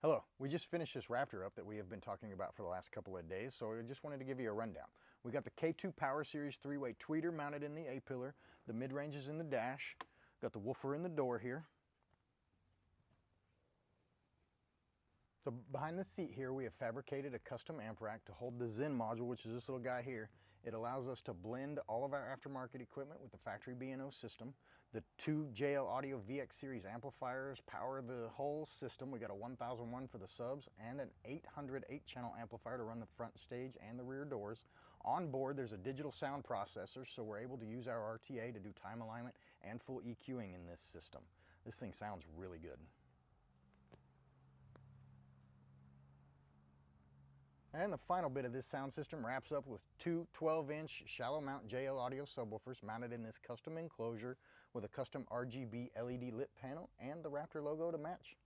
Hello, we just finished this Raptor up that we have been talking about for the last couple of days, so I just wanted to give you a rundown. We got the K2 Power Series 3-way tweeter mounted in the A-pillar, the mid-range is in the dash, got the woofer in the door here. So behind the seat here we have fabricated a custom amp rack to hold the Zen module, which is this little guy here. It allows us to blend all of our aftermarket equipment with the factory B&O system. The two JL Audio VX series amplifiers power the whole system. We got a 1001 for the subs and an 800 8-channel amplifier to run the front stage and the rear doors. On board there's a digital sound processor, so we're able to use our RTA to do time alignment and full EQing in this system. This thing sounds really good. And the final bit of this sound system wraps up with two 12-inch shallow mount JL Audio subwoofers mounted in this custom enclosure with a custom RGB LED lit panel and the Raptor logo to match.